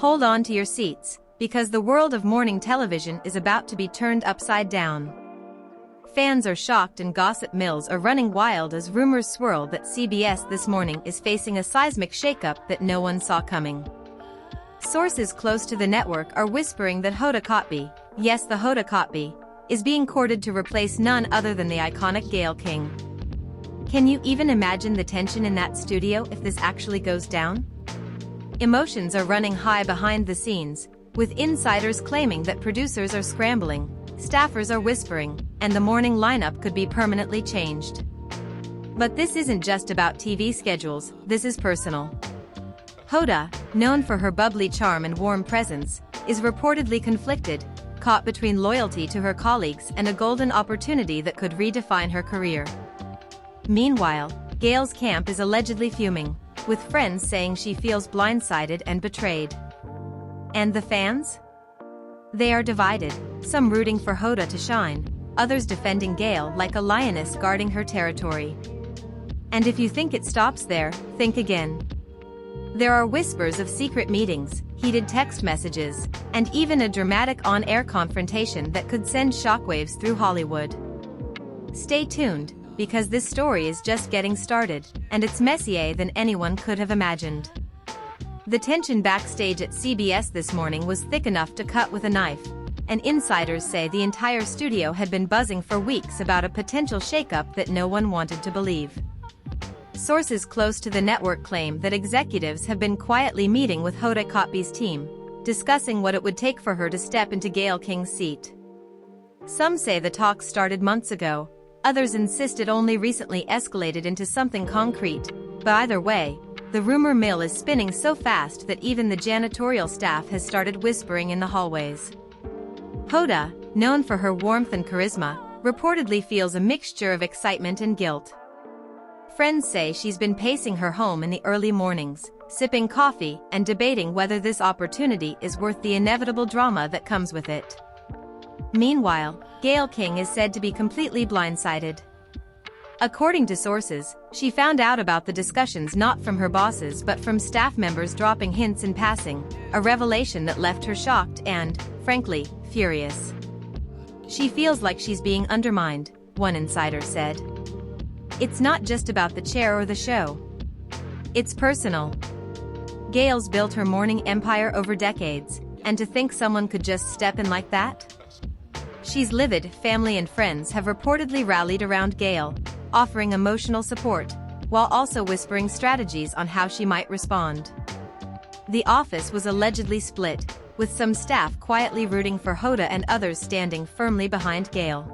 Hold on to your seats, because the world of morning television is about to be turned upside down. Fans are shocked and gossip mills are running wild as rumors swirl that CBS This Morning is facing a seismic shakeup that no one saw coming. Sources close to the network are whispering that Hoda Kotb, yes the Hoda Kotb, is being courted to replace none other than the iconic Gayle King. Can you even imagine the tension in that studio if this actually goes down? Emotions are running high behind the scenes, with insiders claiming that producers are scrambling, staffers are whispering, and the morning lineup could be permanently changed. But this isn't just about TV schedules, this is personal. Hoda, known for her bubbly charm and warm presence, is reportedly conflicted, caught between loyalty to her colleagues and a golden opportunity that could redefine her career. Meanwhile, Gayle's camp is allegedly fuming, with friends saying she feels blindsided and betrayed. And the fans? They are divided, some rooting for Hoda to shine, others defending Gayle like a lioness guarding her territory. And if you think it stops there, think again. There are whispers of secret meetings, heated text messages, and even a dramatic on-air confrontation that could send shockwaves through Hollywood. Stay tuned, because this story is just getting started, and it's messier than anyone could have imagined. The tension backstage at CBS This Morning was thick enough to cut with a knife, and insiders say the entire studio had been buzzing for weeks about a potential shakeup that no one wanted to believe. Sources close to the network claim that executives have been quietly meeting with Hoda Kotb's team, discussing what it would take for her to step into Gayle King's seat. Some say the talks started months ago, others insist it only recently escalated into something concrete, but either way, the rumor mill is spinning so fast that even the janitorial staff has started whispering in the hallways. Hoda, known for her warmth and charisma, reportedly feels a mixture of excitement and guilt. Friends say she's been pacing her home in the early mornings, sipping coffee and debating whether this opportunity is worth the inevitable drama that comes with it. Meanwhile, Gayle King is said to be completely blindsided. According to sources, she found out about the discussions not from her bosses but from staff members dropping hints in passing, a revelation that left her shocked and, frankly, furious. She feels like she's being undermined, one insider said. It's not just about the chair or the show. It's personal. Gayle's built her morning empire over decades, and to think someone could just step in like that? She's livid. Family and friends have reportedly rallied around Gayle, offering emotional support, while also whispering strategies on how she might respond. The office was allegedly split, with some staff quietly rooting for Hoda and others standing firmly behind Gayle.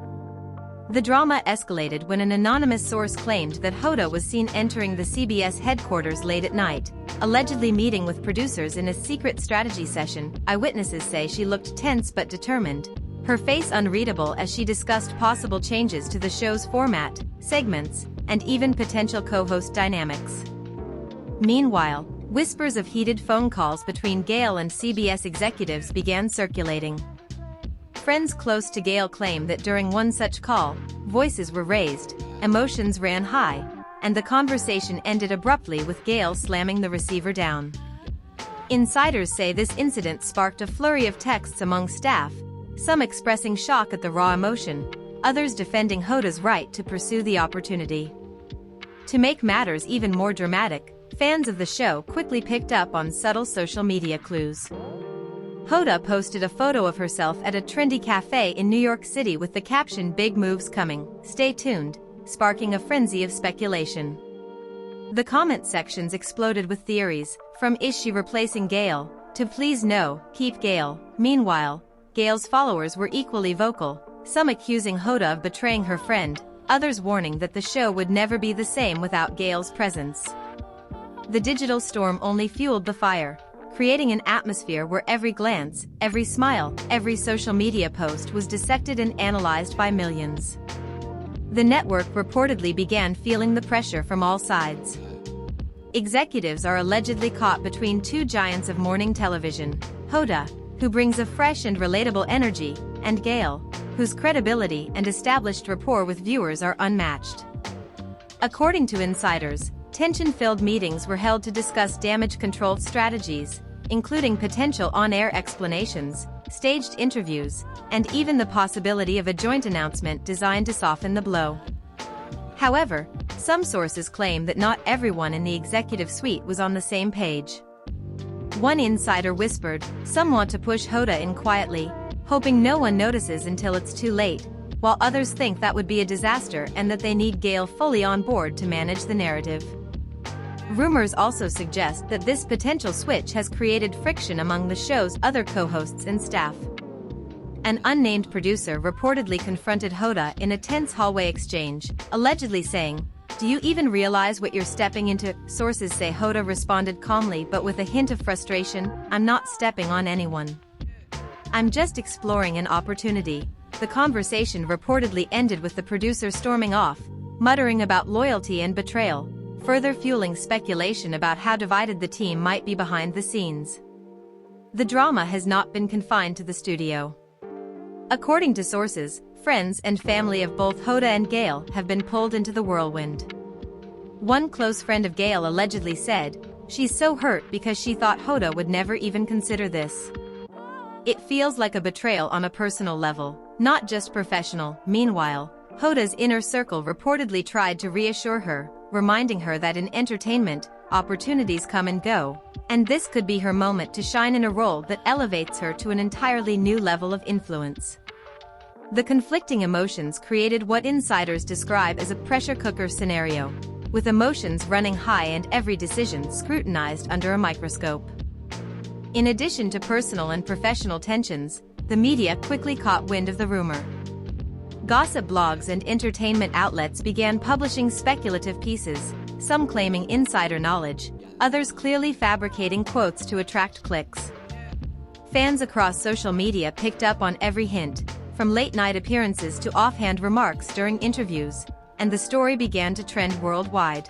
The drama escalated when an anonymous source claimed that Hoda was seen entering the CBS headquarters late at night, allegedly meeting with producers in a secret strategy session. Eyewitnesses say she looked tense but determined, her face unreadable as she discussed possible changes to the show's format, segments, and even potential co-host dynamics. Meanwhile, whispers of heated phone calls between Gayle and CBS executives began circulating. Friends close to Gayle claim that during one such call, voices were raised, emotions ran high, and the conversation ended abruptly with Gayle slamming the receiver down. Insiders say this incident sparked a flurry of texts among staff, some expressing shock at the raw emotion, others defending Hoda's right to pursue the opportunity. To make matters even more dramatic, fans of the show quickly picked up on subtle social media clues. Hoda posted a photo of herself at a trendy cafe in New York City with the caption "Big moves coming, stay tuned," sparking a frenzy of speculation. The comment sections exploded with theories, from "Is she replacing Gayle?" to "Please no, keep Gayle." Meanwhile, Gayle's followers were equally vocal, some accusing Hoda of betraying her friend, others warning that the show would never be the same without Gayle's presence. The digital storm only fueled the fire, creating an atmosphere where every glance, every smile, every social media post was dissected and analyzed by millions. The network reportedly began feeling the pressure from all sides. Executives are allegedly caught between two giants of morning television, Hoda, who brings a fresh and relatable energy, and Gayle, whose credibility and established rapport with viewers are unmatched. According to insiders, tension-filled meetings were held to discuss damage control strategies, including potential on-air explanations, staged interviews, and even the possibility of a joint announcement designed to soften the blow. However, some sources claim that not everyone in the executive suite was on the same page. One insider whispered, "Some want to push Hoda in quietly, hoping no one notices until it's too late," while others think that would be a disaster and that they need Gayle fully on board to manage the narrative. Rumors also suggest that this potential switch has created friction among the show's other co-hosts and staff. An unnamed producer reportedly confronted Hoda in a tense hallway exchange, allegedly saying, "Do you even realize what you're stepping into?" Sources say Hoda responded calmly but with a hint of frustration, "I'm not stepping on anyone. I'm just exploring an opportunity." The conversation reportedly ended with the producer storming off, muttering about loyalty and betrayal, further fueling speculation about how divided the team might be behind the scenes. The drama has not been confined to the studio. According to sources, friends and family of both Hoda and Gayle have been pulled into the whirlwind. One close friend of Gayle allegedly said, "She's so hurt because she thought Hoda would never even consider this. It feels like a betrayal on a personal level, not just professional." Meanwhile, Hoda's inner circle reportedly tried to reassure her, reminding her that in entertainment, opportunities come and go, and this could be her moment to shine in a role that elevates her to an entirely new level of influence. The conflicting emotions created what insiders describe as a pressure cooker scenario, with emotions running high and every decision scrutinized under a microscope. In addition to personal and professional tensions, the media quickly caught wind of the rumor. Gossip blogs and entertainment outlets began publishing speculative pieces, some claiming insider knowledge, others clearly fabricating quotes to attract clicks. Fans across social media picked up on every hint, from late-night appearances to offhand remarks during interviews, and the story began to trend worldwide.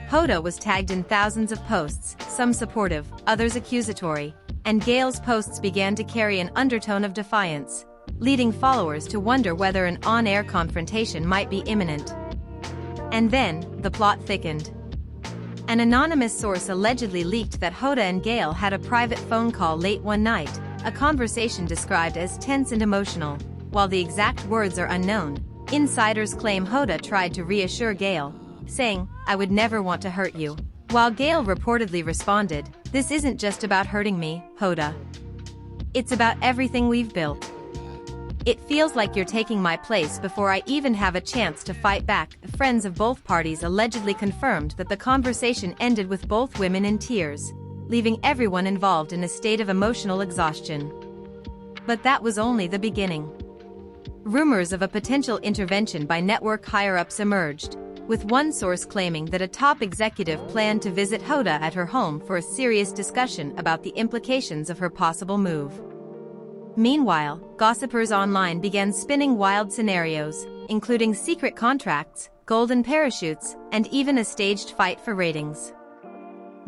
Hoda was tagged in thousands of posts, some supportive, others accusatory, and Gayle's posts began to carry an undertone of defiance, leading followers to wonder whether an on-air confrontation might be imminent. And then, the plot thickened. An anonymous source allegedly leaked that Hoda and Gayle had a private phone call late one night, a conversation described as tense and emotional. While the exact words are unknown, insiders claim Hoda tried to reassure Gayle, saying, "I would never want to hurt you." While Gayle reportedly responded, "This isn't just about hurting me, Hoda. It's about everything we've built. It feels like you're taking my place before I even have a chance to fight back." Friends of both parties allegedly confirmed that the conversation ended with both women in tears, leaving everyone involved in a state of emotional exhaustion. But that was only the beginning. Rumors of a potential intervention by network higher-ups emerged, with one source claiming that a top executive planned to visit Hoda at her home for a serious discussion about the implications of her possible move. Meanwhile, gossipers online began spinning wild scenarios, including secret contracts, golden parachutes, and even a staged fight for ratings.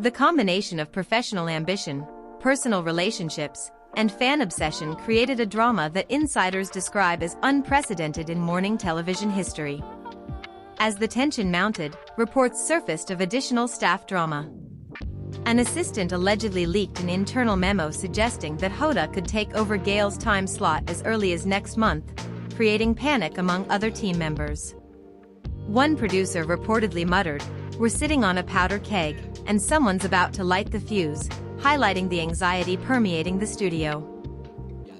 The combination of professional ambition, personal relationships, and fan obsession created a drama that insiders describe as unprecedented in morning television history. As the tension mounted, reports surfaced of additional staff drama. An assistant allegedly leaked an internal memo suggesting that Hoda could take over Gayle's time slot as early as next month, creating panic among other team members. One producer reportedly muttered, "We're sitting on a powder keg, and someone's about to light the fuse," highlighting the anxiety permeating the studio.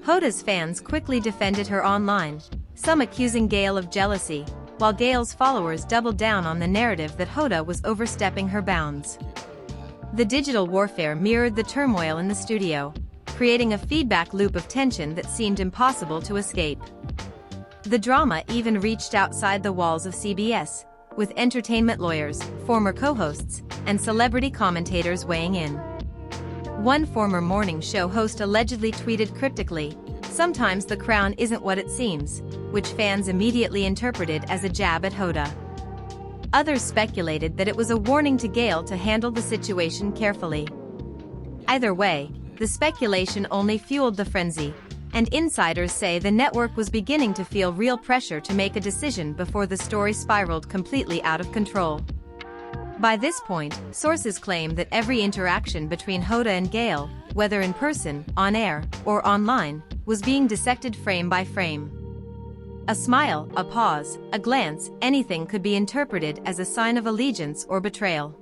Hoda's fans quickly defended her online, some accusing Gayle of jealousy, while Gayle's followers doubled down on the narrative that Hoda was overstepping her bounds. The digital warfare mirrored the turmoil in the studio, creating a feedback loop of tension that seemed impossible to escape. The drama even reached outside the walls of CBS, with entertainment lawyers, former co-hosts, and celebrity commentators weighing in. One former morning show host allegedly tweeted cryptically, "Sometimes the crown isn't what it seems," which fans immediately interpreted as a jab at Hoda. Others speculated that it was a warning to Gayle to handle the situation carefully. Either way, the speculation only fueled the frenzy, and insiders say the network was beginning to feel real pressure to make a decision before the story spiraled completely out of control. By this point, sources claim that every interaction between Hoda and Gayle, whether in person, on air, or online, was being dissected frame by frame. A smile, a pause, a glance, anything could be interpreted as a sign of allegiance or betrayal.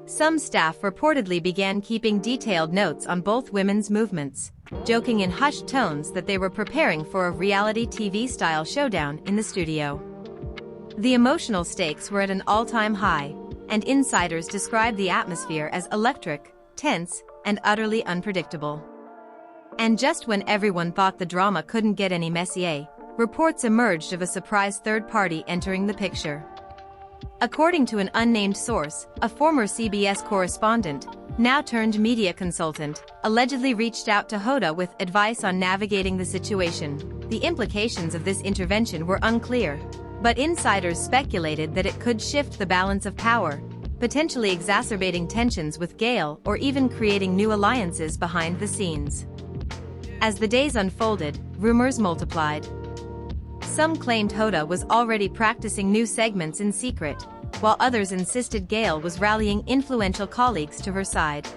Some staff reportedly began keeping detailed notes on both women's movements, joking in hushed tones that they were preparing for a reality TV-style showdown in the studio. The emotional stakes were at an all-time high, and insiders described the atmosphere as electric, tense, and utterly unpredictable. And just when everyone thought the drama couldn't get any messier, reports emerged of a surprise third party entering the picture. According to an unnamed source, a former CBS correspondent, now turned media consultant, allegedly reached out to Hoda with advice on navigating the situation. The implications of this intervention were unclear, but insiders speculated that it could shift the balance of power, potentially exacerbating tensions with Gayle or even creating new alliances behind the scenes. As the days unfolded, rumors multiplied. Some claimed Hoda was already practicing new segments in secret, while others insisted Gayle was rallying influential colleagues to her side.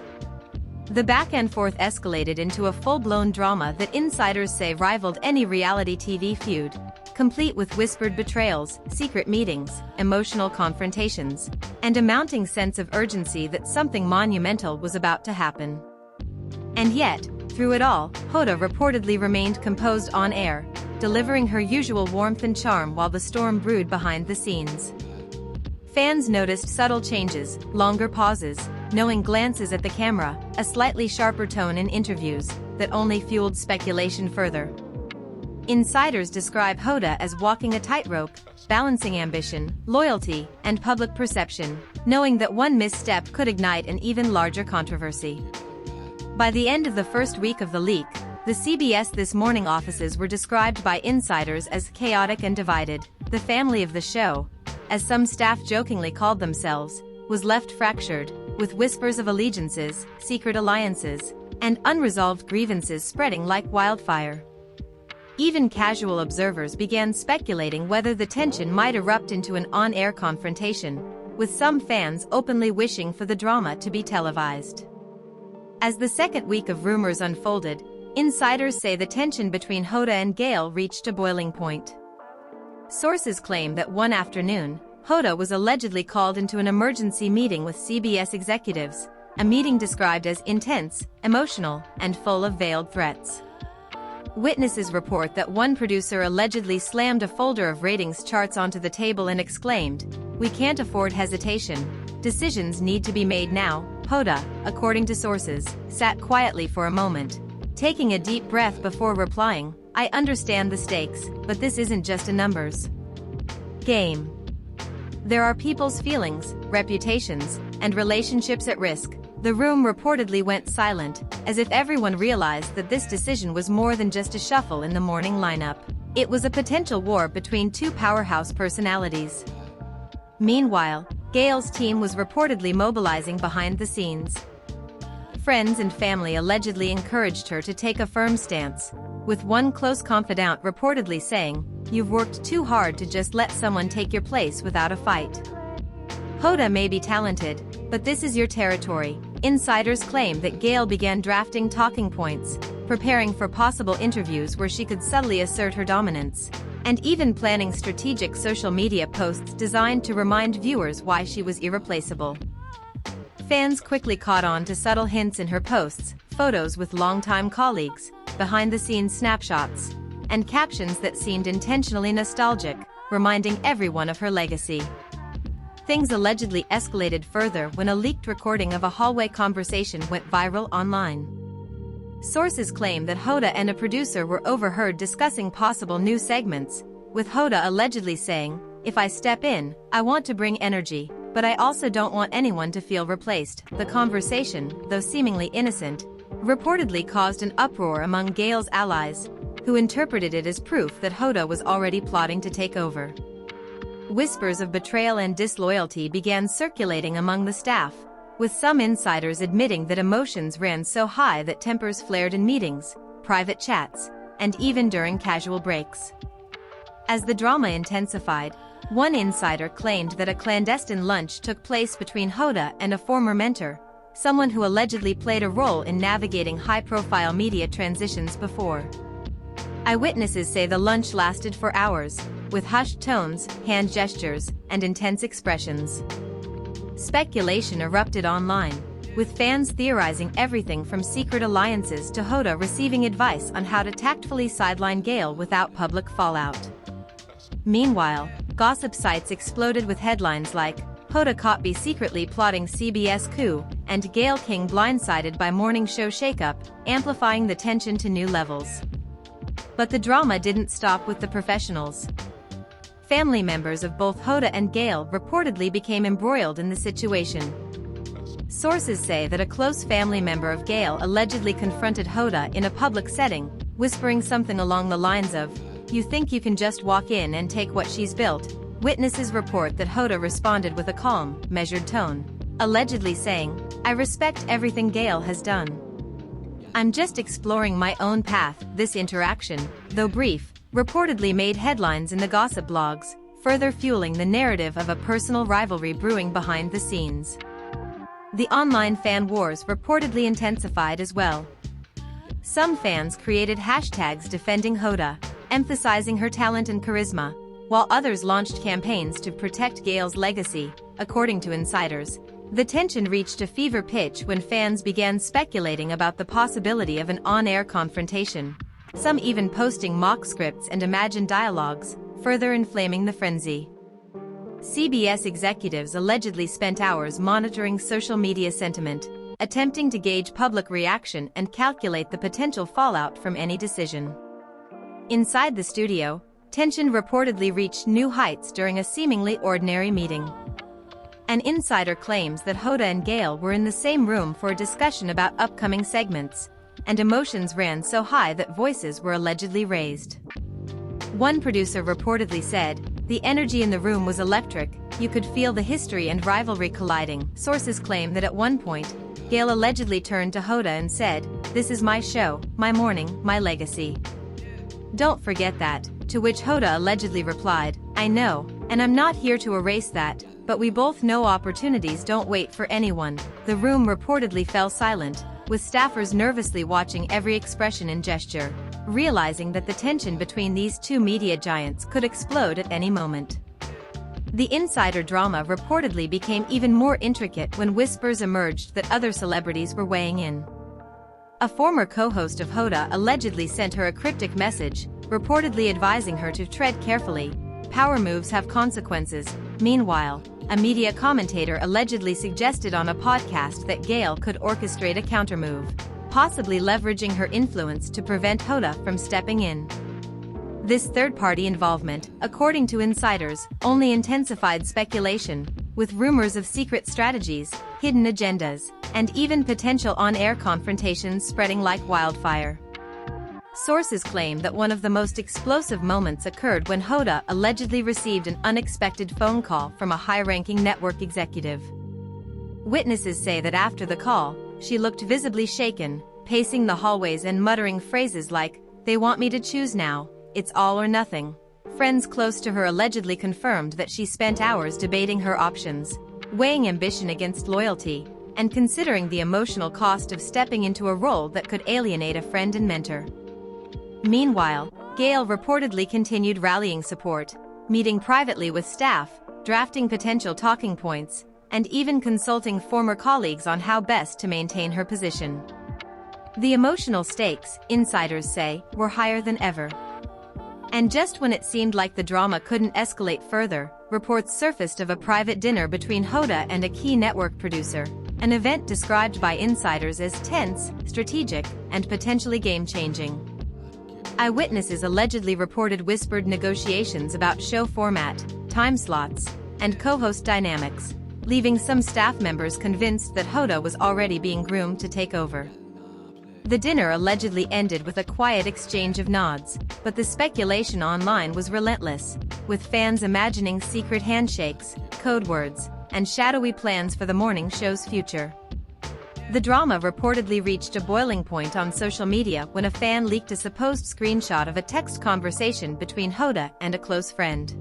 The back-and-forth escalated into a full-blown drama that insiders say rivaled any reality TV feud, complete with whispered betrayals, secret meetings, emotional confrontations, and a mounting sense of urgency that something monumental was about to happen. And yet, through it all, Hoda reportedly remained composed on air, delivering her usual warmth and charm while the storm brewed behind the scenes. Fans noticed subtle changes, longer pauses, knowing glances at the camera, a slightly sharper tone in interviews, that only fueled speculation further. Insiders describe Hoda as walking a tightrope, balancing ambition, loyalty, and public perception, knowing that one misstep could ignite an even larger controversy. By the end of the first week of the leak, the CBS This Morning offices were described by insiders as chaotic and divided. The family of the show, as some staff jokingly called themselves, was left fractured, with whispers of allegiances, secret alliances, and unresolved grievances spreading like wildfire. Even casual observers began speculating whether the tension might erupt into an on-air confrontation, with some fans openly wishing for the drama to be televised. As the second week of rumors unfolded, insiders say the tension between Hoda and Gayle reached a boiling point. Sources claim that one afternoon, Hoda was allegedly called into an emergency meeting with CBS executives, a meeting described as intense, emotional, and full of veiled threats. Witnesses report that one producer allegedly slammed a folder of ratings charts onto the table and exclaimed, "We can't afford hesitation. Decisions need to be made now." Hoda, according to sources, sat quietly for a moment, taking a deep breath before replying, "I understand the stakes, but this isn't just a numbers game. There are people's feelings, reputations, and relationships at risk." The room reportedly went silent, as if everyone realized that this decision was more than just a shuffle in the morning lineup. It was a potential war between two powerhouse personalities. Meanwhile, Gayle's team was reportedly mobilizing behind the scenes. Friends and family allegedly encouraged her to take a firm stance, with one close confidant reportedly saying, "You've worked too hard to just let someone take your place without a fight. Hoda may be talented, but this is your territory." Insiders claim that Gayle began drafting talking points, preparing for possible interviews where she could subtly assert her dominance, and even planning strategic social media posts designed to remind viewers why she was irreplaceable. Fans quickly caught on to subtle hints in her posts, photos with longtime colleagues, behind-the-scenes snapshots, and captions that seemed intentionally nostalgic, reminding everyone of her legacy. Things allegedly escalated further when a leaked recording of a hallway conversation went viral online. Sources claim that Hoda and a producer were overheard discussing possible new segments, with Hoda allegedly saying, "If I step in, I want to bring energy, but I also don't want anyone to feel replaced." The conversation, though seemingly innocent, reportedly caused an uproar among Gayle's allies, who interpreted it as proof that Hoda was already plotting to take over. Whispers of betrayal and disloyalty began circulating among the staff, with some insiders admitting that emotions ran so high that tempers flared in meetings, private chats, and even during casual breaks. As the drama intensified, One insider claimed that a clandestine lunch took place between Hoda and a former mentor, someone who allegedly played a role in navigating high-profile media transitions before. Eyewitnesses say the lunch lasted for hours, with hushed tones, hand gestures, and intense expressions. Speculation erupted online, with fans theorizing everything from secret alliances to Hoda receiving advice on how to tactfully sideline Gayle without public fallout. Meanwhile, gossip sites exploded with headlines like, Hoda Kotb secretly plotting CBS coup, and Gayle King blindsided by morning show shakeup, amplifying the tension to new levels. But the drama didn't stop with the professionals. Family members of both Hoda and Gayle reportedly became embroiled in the situation. Sources say that a close family member of Gayle allegedly confronted Hoda in a public setting, whispering something along the lines of, "You think you can just walk in and take what she's built?" Witnesses report that Hoda responded with a calm, measured tone, allegedly saying, "I respect everything Gayle has done. I'm just exploring my own path." This interaction, though brief, reportedly made headlines in the gossip blogs, further fueling the narrative of a personal rivalry brewing behind the scenes. The online fan wars reportedly intensified as well. Some fans created hashtags defending Hoda, emphasizing her talent and charisma, while others launched campaigns to protect Gayle's legacy, according to insiders. The tension reached a fever pitch when fans began speculating about the possibility of an on-air confrontation, some even posting mock scripts and imagined dialogues, further inflaming the frenzy. CBS executives allegedly spent hours monitoring social media sentiment, attempting to gauge public reaction and calculate the potential fallout from any decision. Inside the studio, tension reportedly reached new heights during a seemingly ordinary meeting. An insider claims that Hoda and Gayle were in the same room for a discussion about upcoming segments, and emotions ran so high that voices were allegedly raised. One producer reportedly said, "The energy in the room was electric, you could feel the history and rivalry colliding." Sources claim that at one point, Gayle allegedly turned to Hoda and said, "This is my show, my morning, my legacy. Don't forget that," to which Hoda allegedly replied, "I know, and I'm not here to erase that, but we both know opportunities don't wait for anyone." The room reportedly fell silent, with staffers nervously watching every expression and gesture, realizing that the tension between these two media giants could explode at any moment. The insider drama reportedly became even more intricate when whispers emerged that other celebrities were weighing in. A former co-host of Hoda allegedly sent her a cryptic message, reportedly advising her to tread carefully. Power moves have consequences. Meanwhile, a media commentator allegedly suggested on a podcast that Gayle could orchestrate a countermove, possibly leveraging her influence to prevent Hoda from stepping in. This third-party involvement, according to insiders, only intensified speculation, with rumors of secret strategies, hidden agendas, and even potential on-air confrontations spreading like wildfire. Sources claim that one of the most explosive moments occurred when Hoda allegedly received an unexpected phone call from a high-ranking network executive. Witnesses say that after the call, she looked visibly shaken, pacing the hallways and muttering phrases like, "They want me to choose now, it's all or nothing." Friends close to her allegedly confirmed that she spent hours debating her options, weighing ambition against loyalty, and considering the emotional cost of stepping into a role that could alienate a friend and mentor. Meanwhile, Gayle reportedly continued rallying support, meeting privately with staff, drafting potential talking points, and even consulting former colleagues on how best to maintain her position. The emotional stakes, insiders say, were higher than ever. And just when it seemed like the drama couldn't escalate further, reports surfaced of a private dinner between Hoda and a key network producer, an event described by insiders as tense, strategic, and potentially game-changing. Eyewitnesses allegedly reported whispered negotiations about show format, time slots, and co-host dynamics, leaving some staff members convinced that Hoda was already being groomed to take over. The dinner allegedly ended with a quiet exchange of nods, but the speculation online was relentless, with fans imagining secret handshakes, code words, and shadowy plans for the morning show's future. The drama reportedly reached a boiling point on social media when a fan leaked a supposed screenshot of a text conversation between Hoda and a close friend.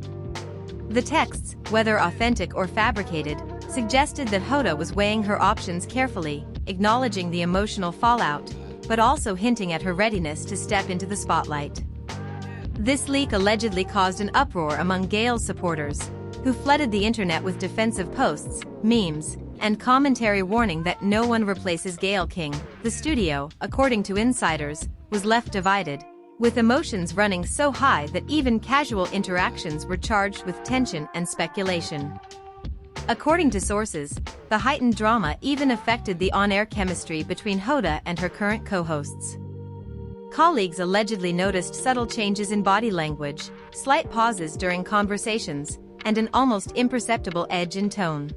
The texts, whether authentic or fabricated, suggested that Hoda was weighing her options carefully, acknowledging the emotional fallout, but also hinting at her readiness to step into the spotlight. This leak allegedly caused an uproar among Gayle's supporters, who flooded the internet with defensive posts, memes, and commentary warning that no one replaces Gayle King. The studio, according to insiders, was left divided, with emotions running so high that even casual interactions were charged with tension and speculation. According to sources, the heightened drama even affected the on-air chemistry between Hoda and her current co-hosts. Colleagues allegedly noticed subtle changes in body language, slight pauses during conversations, and an almost imperceptible edge in tone.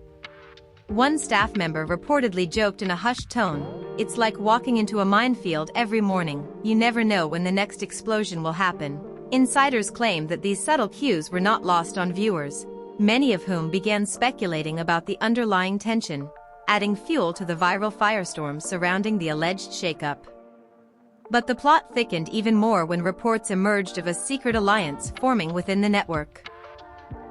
One staff member reportedly joked in a hushed tone, "It's like walking into a minefield every morning, you never know when the next explosion will happen." Insiders claim that these subtle cues were not lost on viewers, many of whom began speculating about the underlying tension, adding fuel to the viral firestorm surrounding the alleged shakeup. But the plot thickened even more when reports emerged of a secret alliance forming within the network.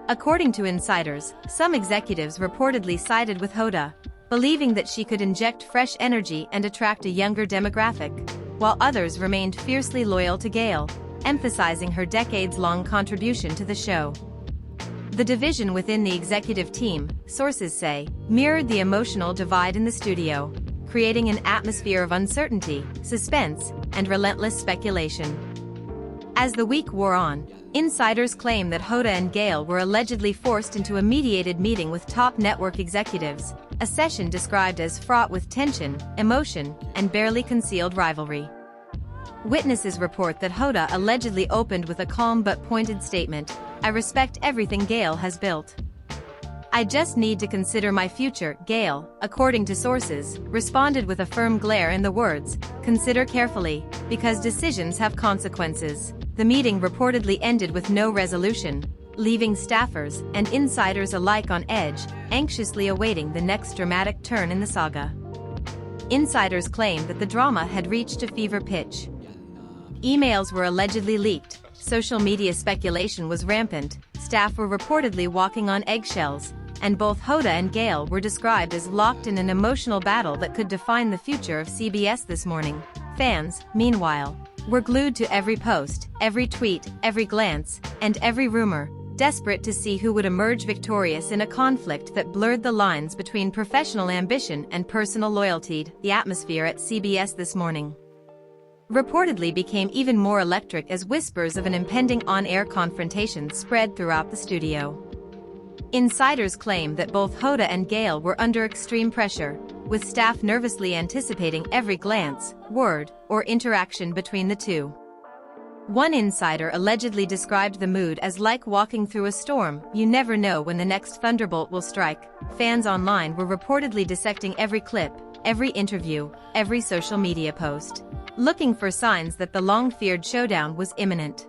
According to insiders, some executives reportedly sided with Hoda, believing that she could inject fresh energy and attract a younger demographic, while others remained fiercely loyal to Gayle, emphasizing her decades-long contribution to the show. The division within the executive team, sources say, mirrored the emotional divide in the studio, creating an atmosphere of uncertainty, suspense, and relentless speculation. As the week wore on, insiders claim that Hoda and Gayle were allegedly forced into a mediated meeting with top network executives, a session described as fraught with tension, emotion, and barely concealed rivalry. Witnesses report that Hoda allegedly opened with a calm but pointed statement, "I respect everything Gayle has built. I just need to consider my future." Gayle, according to sources, responded with a firm glare in the words, "Consider carefully, because decisions have consequences." The meeting reportedly ended with no resolution, leaving staffers and insiders alike on edge, anxiously awaiting the next dramatic turn in the saga. Insiders claim that the drama had reached a fever pitch. Emails were allegedly leaked, social media speculation was rampant, staff were reportedly walking on eggshells, and both Hoda and Gayle were described as locked in an emotional battle that could define the future of CBS This Morning. Fans, meanwhile, were glued to every post, every tweet, every glance, and every rumor, desperate to see who would emerge victorious in a conflict that blurred the lines between professional ambition and personal loyalty. The atmosphere at CBS This Morning reportedly became even more electric as whispers of an impending on-air confrontation spread throughout the studio. Insiders claim that both Hoda and Gayle were under extreme pressure, with staff nervously anticipating every glance, word, or interaction between the two. One insider allegedly described the mood as like walking through a storm, you never know when the next thunderbolt will strike. Fans online were reportedly dissecting every clip, every interview, every social media post, looking for signs that the long-feared showdown was imminent.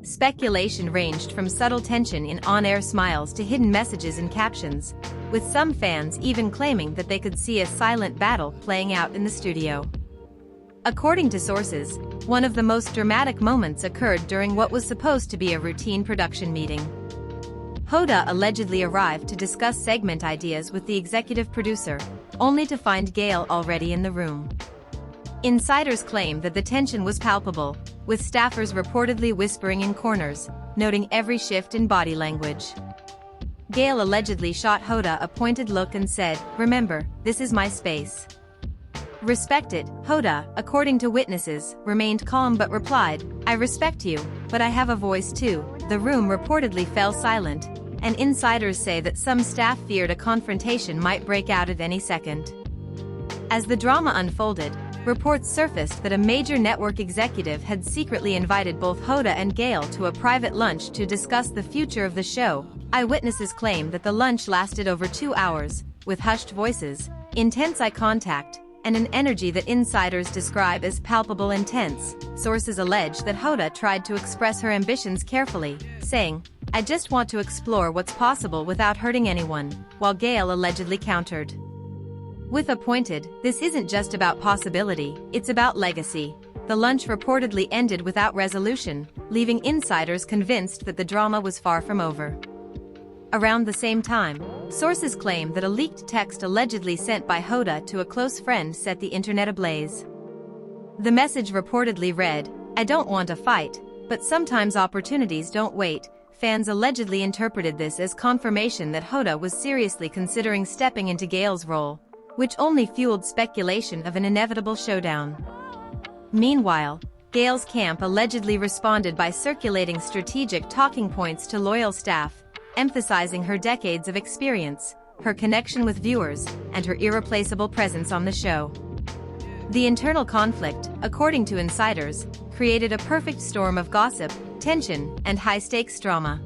Speculation ranged from subtle tension in on-air smiles to hidden messages in captions, with some fans even claiming that they could see a silent battle playing out in the studio. According to sources, one of the most dramatic moments occurred during what was supposed to be a routine production meeting. Hoda allegedly arrived to discuss segment ideas with the executive producer, only to find Gayle already in the room. Insiders claim that the tension was palpable, with staffers reportedly whispering in corners, noting every shift in body language. Gayle allegedly shot Hoda a pointed look and said, "Remember, this is my space." Respect it. Hoda, according to witnesses, remained calm but replied, "I respect you, but I have a voice too." The room reportedly fell silent, and insiders say that some staff feared a confrontation might break out at any second. As the drama unfolded, reports surfaced that a major network executive had secretly invited both Hoda and Gayle to a private lunch to discuss the future of the show. Eyewitnesses claim that the lunch lasted over 2 hours, with hushed voices, intense eye contact, and an energy that insiders describe as palpable intense. Sources allege that Hoda tried to express her ambitions carefully, saying, "I just want to explore what's possible without hurting anyone," while Gayle allegedly countered with a pointed, "This isn't just about possibility, it's about legacy." The lunch reportedly ended without resolution, leaving insiders convinced that the drama was far from over. Around the same time, sources claim that a leaked text allegedly sent by Hoda to a close friend set the internet ablaze. The message reportedly read, "I don't want a fight, but sometimes opportunities don't wait." Fans allegedly interpreted this as confirmation that Hoda was seriously considering stepping into Gayle's role, which only fueled speculation of an inevitable showdown. Meanwhile, Gayle's camp allegedly responded by circulating strategic talking points to loyal staff, emphasizing her decades of experience, her connection with viewers, and her irreplaceable presence on the show. The internal conflict, according to insiders, created a perfect storm of gossip, tension, and high-stakes drama.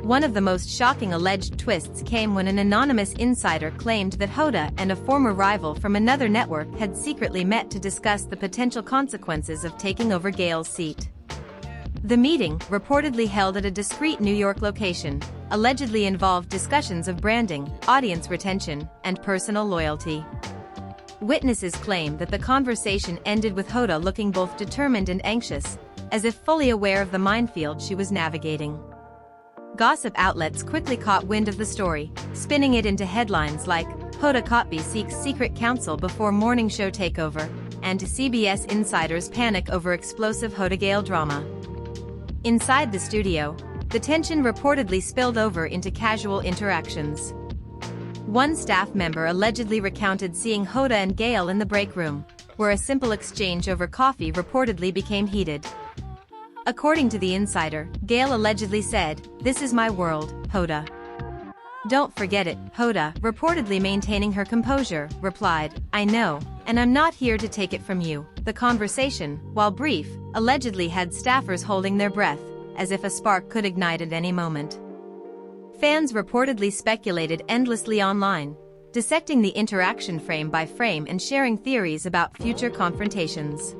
One of the most shocking alleged twists came when an anonymous insider claimed that Hoda and a former rival from another network had secretly met to discuss the potential consequences of taking over Gayle's seat. The meeting, reportedly held at a discreet New York location, allegedly involved discussions of branding, audience retention, and personal loyalty. Witnesses claim that the conversation ended with Hoda looking both determined and anxious, as if fully aware of the minefield she was navigating. Gossip outlets quickly caught wind of the story, spinning it into headlines like, "Hoda Kotb seeks secret counsel before morning show takeover," and CBS insiders panic over explosive Hoda-Gayle drama. Inside the studio, the tension reportedly spilled over into casual interactions. One staff member allegedly recounted seeing Hoda and Gayle in the break room, where a simple exchange over coffee reportedly became heated. According to the insider, Gayle allegedly said, "This is my world, Hoda. Don't forget it." Hoda, reportedly maintaining her composure, replied, "I know, and I'm not here to take it from you." The conversation, while brief, allegedly had staffers holding their breath, as if a spark could ignite at any moment. Fans reportedly speculated endlessly online, dissecting the interaction frame by frame and sharing theories about future confrontations.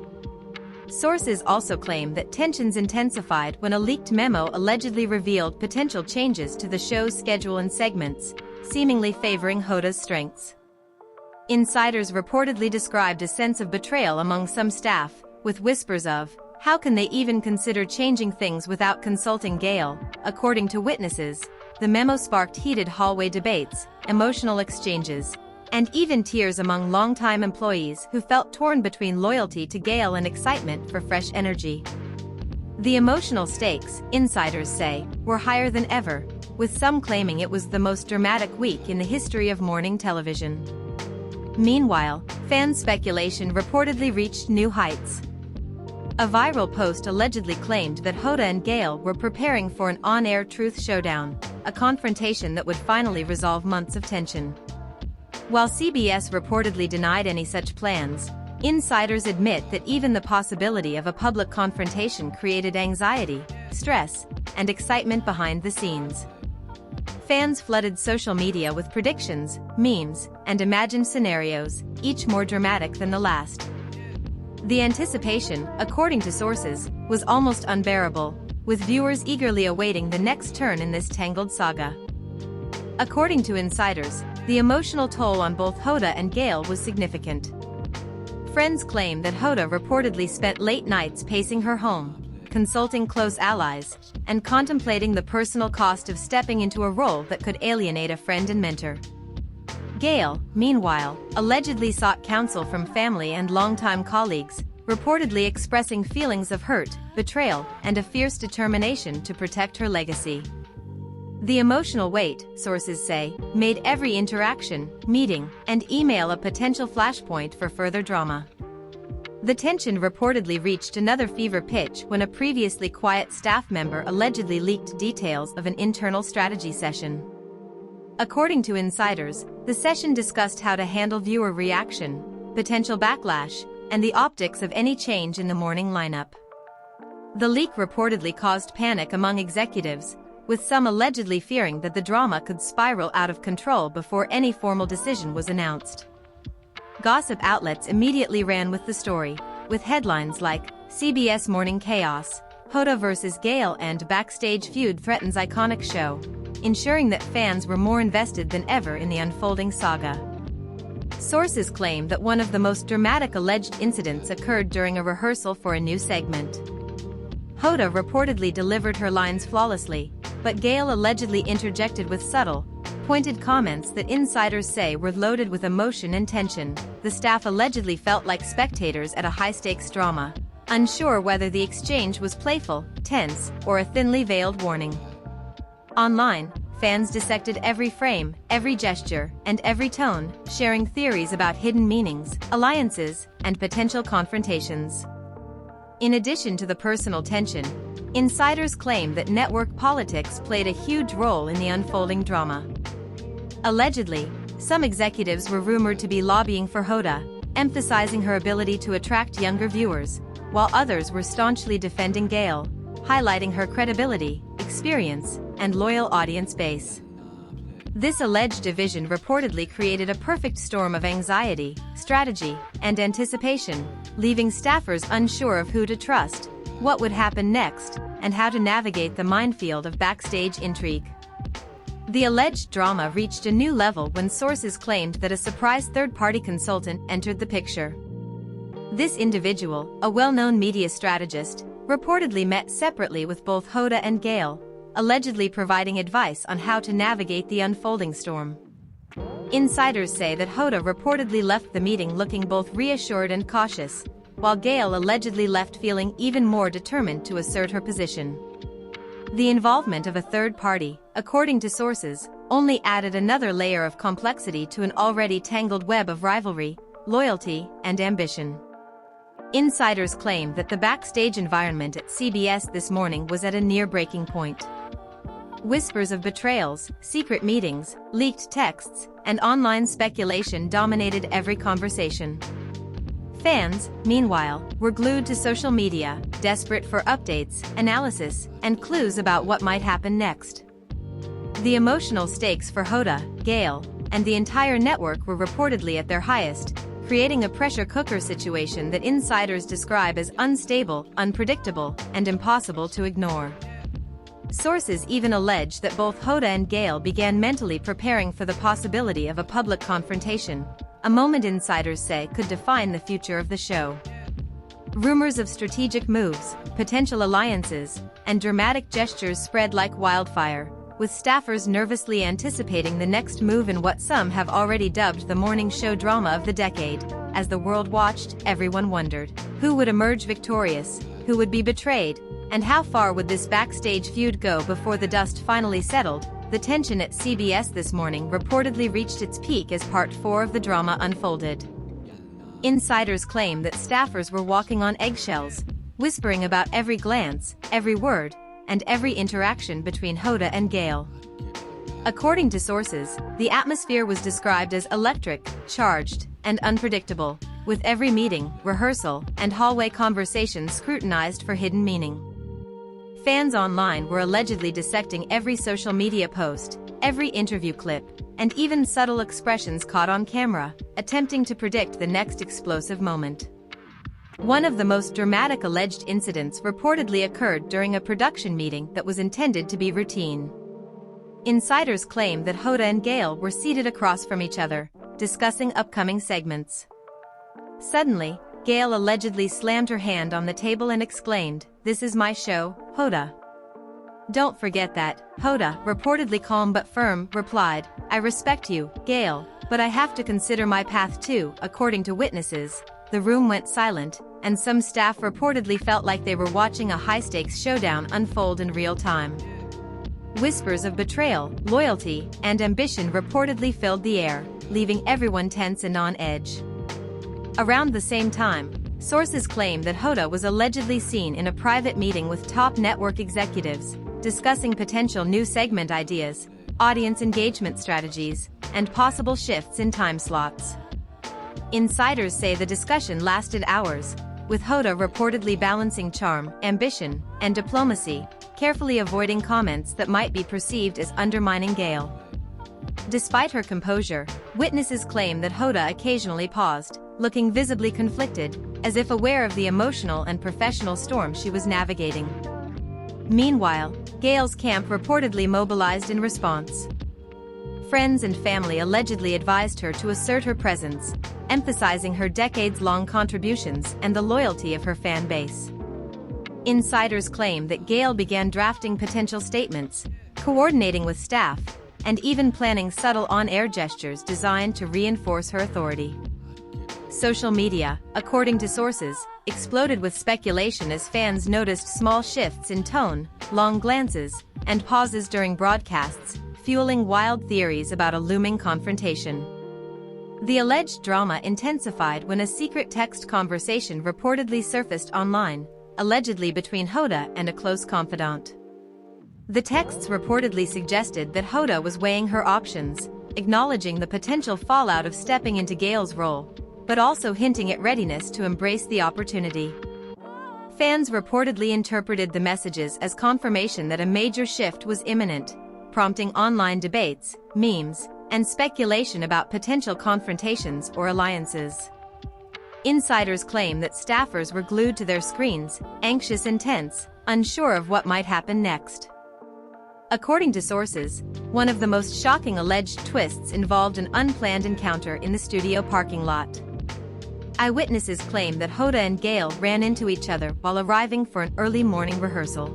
Sources also claim that tensions intensified when a leaked memo allegedly revealed potential changes to the show's schedule and segments, seemingly favoring Hoda's strengths. Insiders reportedly described a sense of betrayal among some staff, with whispers of, "How can they even consider changing things without consulting Gayle?" According to witnesses, the memo sparked heated hallway debates, emotional exchanges, and even tears among longtime employees who felt torn between loyalty to Gayle and excitement for fresh energy. The emotional stakes, insiders say, were higher than ever, with some claiming it was the most dramatic week in the history of morning television. Meanwhile, fan speculation reportedly reached new heights. A viral post allegedly claimed that Hoda and Gayle were preparing for an on-air truth showdown, a confrontation that would finally resolve months of tension. While CBS reportedly denied any such plans, insiders admit that even the possibility of a public confrontation created anxiety, stress, and excitement behind the scenes. Fans flooded social media with predictions, memes, and imagined scenarios, each more dramatic than the last. The anticipation, according to sources, was almost unbearable, with viewers eagerly awaiting the next turn in this tangled saga. According to insiders, the emotional toll on both Hoda and Gayle was significant. Friends claim that Hoda reportedly spent late nights pacing her home, consulting close allies, and contemplating the personal cost of stepping into a role that could alienate a friend and mentor. Gayle, meanwhile, allegedly sought counsel from family and longtime colleagues, reportedly expressing feelings of hurt, betrayal, and a fierce determination to protect her legacy. The emotional weight, sources say, made every interaction, meeting, and email a potential flashpoint for further drama. The tension reportedly reached another fever pitch when a previously quiet staff member allegedly leaked details of an internal strategy session. According to insiders, the session discussed how to handle viewer reaction, potential backlash, and the optics of any change in the morning lineup. The leak reportedly caused panic among executives, with some allegedly fearing that the drama could spiral out of control before any formal decision was announced. Gossip outlets immediately ran with the story, with headlines like, "CBS Morning Chaos, Hoda vs. Gayle and Backstage Feud Threatens Iconic Show," ensuring that fans were more invested than ever in the unfolding saga. Sources claim that one of the most dramatic alleged incidents occurred during a rehearsal for a new segment. Hoda reportedly delivered her lines flawlessly, but Gayle allegedly interjected with subtle, pointed comments that insiders say were loaded with emotion and tension. The staff allegedly felt like spectators at a high-stakes drama, unsure whether the exchange was playful, tense, or a thinly veiled warning. Online, fans dissected every frame, every gesture, and every tone, sharing theories about hidden meanings, alliances, and potential confrontations. In addition to the personal tension, insiders claim that network politics played a huge role in the unfolding drama. Allegedly, some executives were rumored to be lobbying for Hoda, emphasizing her ability to attract younger viewers, while others were staunchly defending Gayle, highlighting her credibility, experience, and loyal audience base. This alleged division reportedly created a perfect storm of anxiety, strategy, and anticipation, leaving staffers unsure of who to trust, what would happen next, and how to navigate the minefield of backstage intrigue. The alleged drama reached a new level when sources claimed that a surprise third-party consultant entered the picture. This individual, a well-known media strategist, reportedly met separately with both Hoda and Gayle, allegedly providing advice on how to navigate the unfolding storm. Insiders say that Hoda reportedly left the meeting looking both reassured and cautious, while Gayle allegedly left feeling even more determined to assert her position. The involvement of a third party, according to sources, only added another layer of complexity to an already tangled web of rivalry, loyalty, and ambition. Insiders claim that the backstage environment at CBS this morning was at a near breaking point. Whispers of betrayals, secret meetings, leaked texts, and online speculation dominated every conversation. Fans, meanwhile, were glued to social media, desperate for updates, analysis, and clues about what might happen next. The emotional stakes for Hoda, Gayle, and the entire network were reportedly at their highest, creating a pressure cooker situation that insiders describe as unstable, unpredictable, and impossible to ignore. Sources even allege that both Hoda and Gayle began mentally preparing for the possibility of a public confrontation, a moment insiders say could define the future of the show. Rumors of strategic moves, potential alliances, and dramatic gestures spread like wildfire, with staffers nervously anticipating the next move in what some have already dubbed the morning show drama of the decade. As the world watched, everyone wondered, who would emerge victorious, who would be betrayed, and how far would this backstage feud go before the dust finally settled. The tension at CBS this morning reportedly reached its peak as Part 4 of the drama unfolded. Insiders claim that staffers were walking on eggshells, whispering about every glance, every word, and every interaction between Hoda and Gayle. According to sources, the atmosphere was described as electric, charged, and unpredictable, with every meeting, rehearsal, and hallway conversation scrutinized for hidden meaning. Fans online were allegedly dissecting every social media post, every interview clip, and even subtle expressions caught on camera, attempting to predict the next explosive moment. One of the most dramatic alleged incidents reportedly occurred during a production meeting that was intended to be routine. Insiders claim that Hoda and Gayle were seated across from each other, discussing upcoming segments. Suddenly, Gayle allegedly slammed her hand on the table and exclaimed, "This is my show, Hoda." "Don't forget that," Hoda, reportedly calm but firm, replied. "I respect you, Gayle, but I have to consider my path too." According to witnesses, the room went silent, and some staff reportedly felt like they were watching a high-stakes showdown unfold in real time. Whispers of betrayal, loyalty, and ambition reportedly filled the air, leaving everyone tense and on edge. Around the same time, sources claim that Hoda was allegedly seen in a private meeting with top network executives, discussing potential new segment ideas, audience engagement strategies, and possible shifts in time slots. Insiders say the discussion lasted hours, with Hoda reportedly balancing charm, ambition, and diplomacy, carefully avoiding comments that might be perceived as undermining Gayle. Despite her composure, witnesses claim that Hoda occasionally paused, looking visibly conflicted, as if aware of the emotional and professional storm she was navigating. Meanwhile, Gayle's camp reportedly mobilized in response. Friends and family allegedly advised her to assert her presence, emphasizing her decades-long contributions and the loyalty of her fan base. Insiders claim that Gayle began drafting potential statements, coordinating with staff, and even planning subtle on-air gestures designed to reinforce her authority. Social media, according to sources, exploded with speculation as fans noticed small shifts in tone, long glances, and pauses during broadcasts, fueling wild theories about a looming confrontation. The alleged drama intensified when a secret text conversation reportedly surfaced online, allegedly between Hoda and a close confidant. The texts reportedly suggested that Hoda was weighing her options, acknowledging the potential fallout of stepping into Gayle's role, but also hinting at readiness to embrace the opportunity. Fans reportedly interpreted the messages as confirmation that a major shift was imminent, prompting online debates, memes, and speculation about potential confrontations or alliances. Insiders claim that staffers were glued to their screens, anxious and tense, unsure of what might happen next. According to sources, one of the most shocking alleged twists involved an unplanned encounter in the studio parking lot. Eyewitnesses claim that Hoda and Gayle ran into each other while arriving for an early morning rehearsal.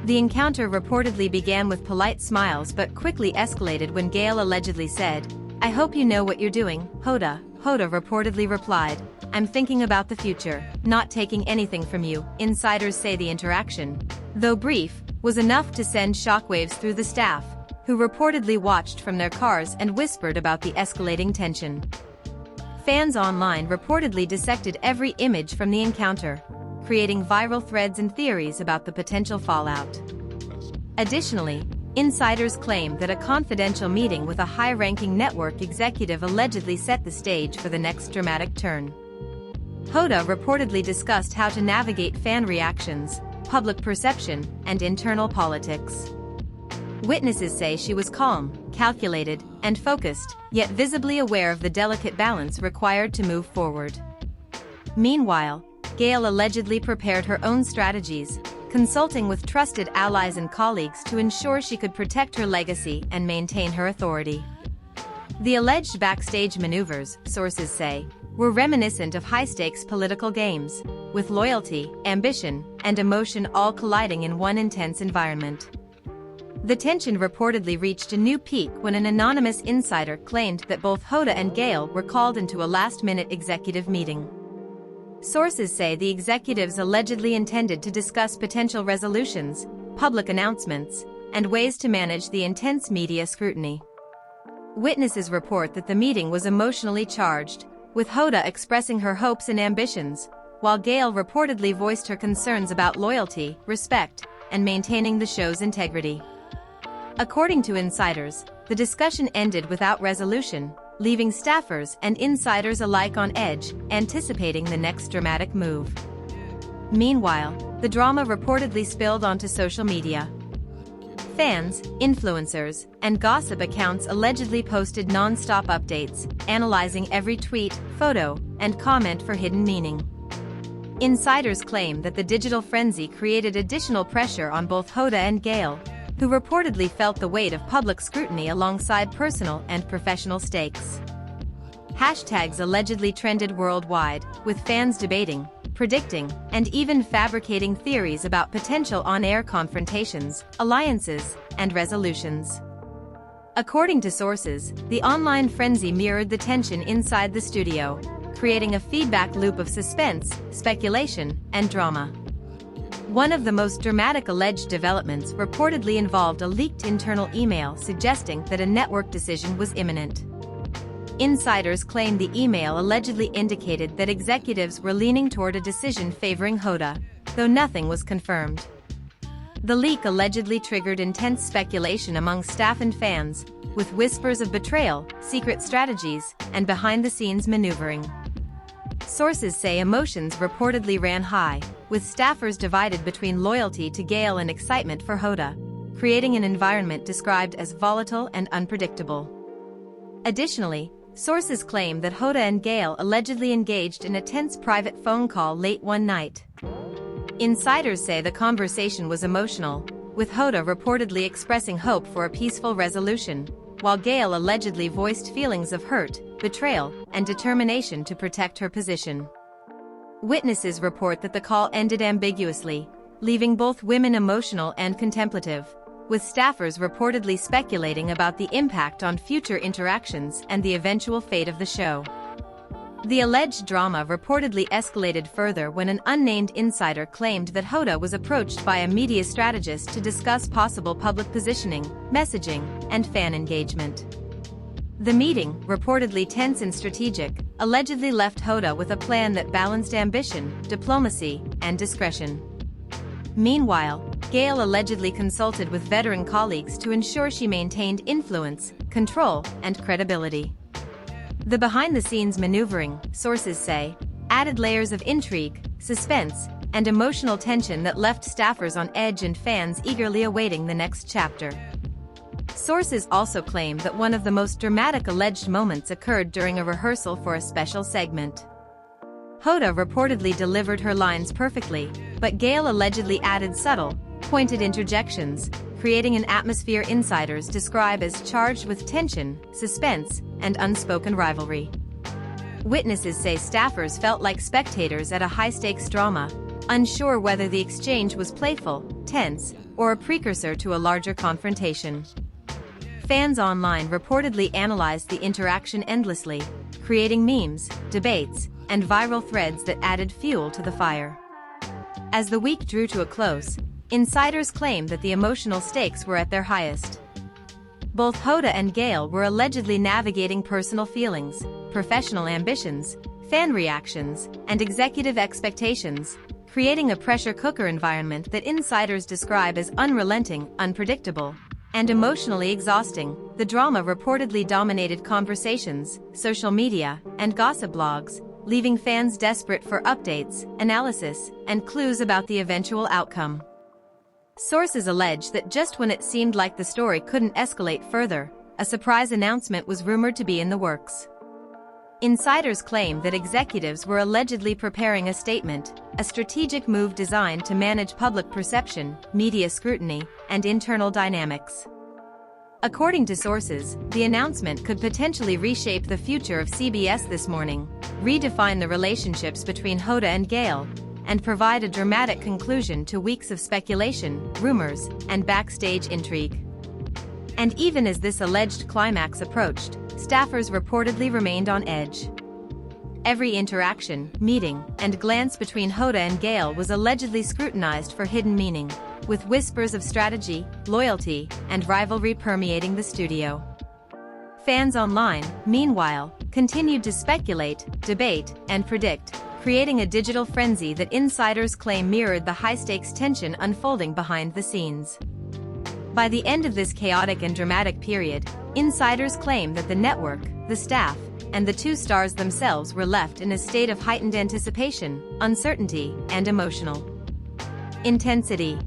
The encounter reportedly began with polite smiles but quickly escalated when Gayle allegedly said, "I hope you know what you're doing, Hoda." Hoda reportedly replied, "I'm thinking about the future, not taking anything from you." Insiders say the interaction, though brief, was enough to send shockwaves through the staff, who reportedly watched from their cars and whispered about the escalating tension. Fans online reportedly dissected every image from the encounter, creating viral threads and theories about the potential fallout. Additionally, insiders claim that a confidential meeting with a high-ranking network executive allegedly set the stage for the next dramatic turn. Hoda reportedly discussed how to navigate fan reactions, public perception, and internal politics. Witnesses say she was calm, calculated, and focused, yet visibly aware of the delicate balance required to move forward. Meanwhile, Gayle allegedly prepared her own strategies, consulting with trusted allies and colleagues to ensure she could protect her legacy and maintain her authority. The alleged backstage maneuvers, sources say, were reminiscent of high-stakes political games, with loyalty, ambition, and emotion all colliding in one intense environment. The tension reportedly reached a new peak when an anonymous insider claimed that both Hoda and Gayle were called into a last-minute executive meeting. Sources say the executives allegedly intended to discuss potential resolutions, public announcements, and ways to manage the intense media scrutiny. Witnesses report that the meeting was emotionally charged, with Hoda expressing her hopes and ambitions, while Gayle reportedly voiced her concerns about loyalty, respect, and maintaining the show's integrity. According to insiders, the discussion ended without resolution, leaving staffers and insiders alike on edge, anticipating the next dramatic move. Meanwhile, the drama reportedly spilled onto social media. Fans, influencers, and gossip accounts allegedly posted non-stop updates, analyzing every tweet, photo, and comment for hidden meaning. Insiders claim that the digital frenzy created additional pressure on both Hoda and Gayle, who reportedly felt the weight of public scrutiny alongside personal and professional stakes. Hashtags allegedly trended worldwide, with fans debating, predicting, and even fabricating theories about potential on-air confrontations, alliances, and resolutions. According to sources, the online frenzy mirrored the tension inside the studio, creating a feedback loop of suspense, speculation, and drama. One of the most dramatic alleged developments reportedly involved a leaked internal email suggesting that a network decision was imminent. Insiders claim the email allegedly indicated that executives were leaning toward a decision favoring Hoda, though nothing was confirmed. The leak allegedly triggered intense speculation among staff and fans, with whispers of betrayal, secret strategies, and behind-the-scenes maneuvering. Sources say emotions reportedly ran high, with staffers divided between loyalty to Gayle and excitement for Hoda, creating an environment described as volatile and unpredictable. Additionally, sources claim that Hoda and Gayle allegedly engaged in a tense private phone call late one night. Insiders say the conversation was emotional, with Hoda reportedly expressing hope for a peaceful resolution, while Gayle allegedly voiced feelings of hurt, betrayal, and determination to protect her position. Witnesses report that the call ended ambiguously, leaving both women emotional and contemplative, with staffers reportedly speculating about the impact on future interactions and the eventual fate of the show. The alleged drama reportedly escalated further when an unnamed insider claimed that Hoda was approached by a media strategist to discuss possible public positioning, messaging, and fan engagement. The meeting, reportedly tense and strategic, allegedly left Hoda with a plan that balanced ambition, diplomacy, and discretion. Meanwhile, Gayle allegedly consulted with veteran colleagues to ensure she maintained influence, control, and credibility. The behind-the-scenes maneuvering, sources say, added layers of intrigue, suspense, and emotional tension that left staffers on edge and fans eagerly awaiting the next chapter. Sources also claim that one of the most dramatic alleged moments occurred during a rehearsal for a special segment. Hoda reportedly delivered her lines perfectly, but Gayle allegedly added subtle, pointed interjections, creating an atmosphere insiders describe as charged with tension, suspense, and unspoken rivalry. Witnesses say staffers felt like spectators at a high-stakes drama, unsure whether the exchange was playful, tense, or a precursor to a larger confrontation. Fans online reportedly analyzed the interaction endlessly, creating memes, debates, and viral threads that added fuel to the fire. As the week drew to a close, insiders claimed that the emotional stakes were at their highest. Both Hoda and Gayle were allegedly navigating personal feelings, professional ambitions, fan reactions, and executive expectations, creating a pressure cooker environment that insiders describe as unrelenting, unpredictable, and emotionally exhausting. The drama reportedly dominated conversations, social media, and gossip blogs, leaving fans desperate for updates, analysis, and clues about the eventual outcome. Sources allege that just when it seemed like the story couldn't escalate further, a surprise announcement was rumored to be in the works. Insiders claim that executives were allegedly preparing a statement, a strategic move designed to manage public perception, media scrutiny, and internal dynamics. According to sources, the announcement could potentially reshape the future of CBS This Morning, redefine the relationships between Hoda and Gayle, and provide a dramatic conclusion to weeks of speculation, rumors, and backstage intrigue. And even as this alleged climax approached, staffers reportedly remained on edge. Every interaction, meeting, and glance between Hoda and Gayle was allegedly scrutinized for hidden meaning, with whispers of strategy, loyalty, and rivalry permeating the studio. Fans online, meanwhile, continued to speculate, debate, and predict, creating a digital frenzy that insiders claim mirrored the high-stakes tension unfolding behind the scenes. By the end of this chaotic and dramatic period, insiders claim that the network, the staff, and the two stars themselves were left in a state of heightened anticipation, uncertainty, and emotional intensity.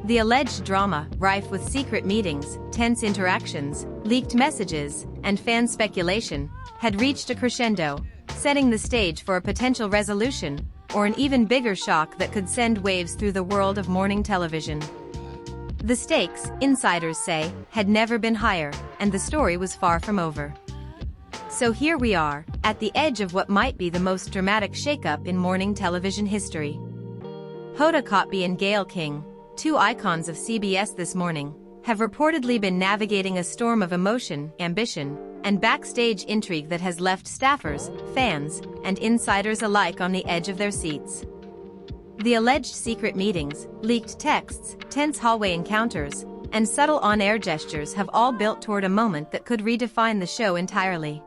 The alleged drama, rife with secret meetings, tense interactions, leaked messages, and fan speculation, had reached a crescendo, setting the stage for a potential resolution, or an even bigger shock that could send waves through the world of morning television. The stakes, insiders say, had never been higher, and the story was far from over. So here we are, at the edge of what might be the most dramatic shakeup in morning television history. Hoda Kotb and Gayle King, two icons of CBS This Morning, have reportedly been navigating a storm of emotion, ambition, and backstage intrigue that has left staffers, fans, and insiders alike on the edge of their seats. The alleged secret meetings, leaked texts, tense hallway encounters, and subtle on-air gestures have all built toward a moment that could redefine the show entirely.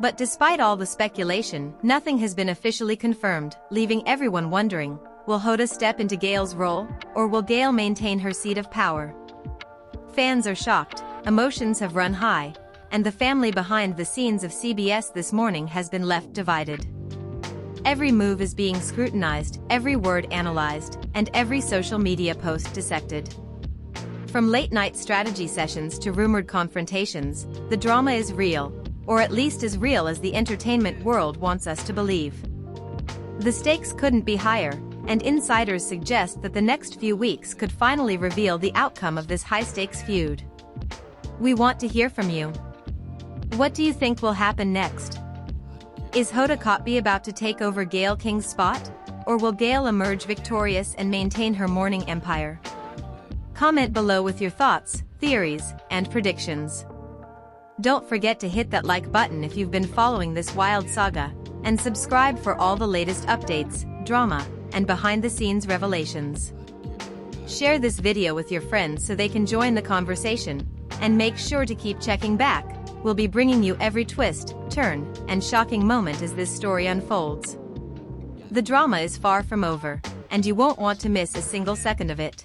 But despite all the speculation, nothing has been officially confirmed, leaving everyone wondering, will Hoda step into Gayle's role, or will Gayle maintain her seat of power? Fans are shocked, emotions have run high, and the family behind the scenes of CBS This Morning has been left divided. Every move is being scrutinized, every word analyzed, and every social media post dissected. From late-night strategy sessions to rumored confrontations, the drama is real, or at least as real as the entertainment world wants us to believe. The stakes couldn't be higher, and insiders suggest that the next few weeks could finally reveal the outcome of this high-stakes feud. We want to hear from you. What do you think will happen next? Is Hoda Kotb about to take over Gayle King's spot, or will Gayle emerge victorious and maintain her morning empire? Comment below with your thoughts, theories, and predictions. Don't forget to hit that like button if you've been following this wild saga, and subscribe for all the latest updates, drama, and behind-the-scenes revelations. Share this video with your friends so they can join the conversation, and make sure to keep checking back. We'll be bringing you every twist, turn, and shocking moment as this story unfolds. The drama is far from over, and you won't want to miss a single second of it.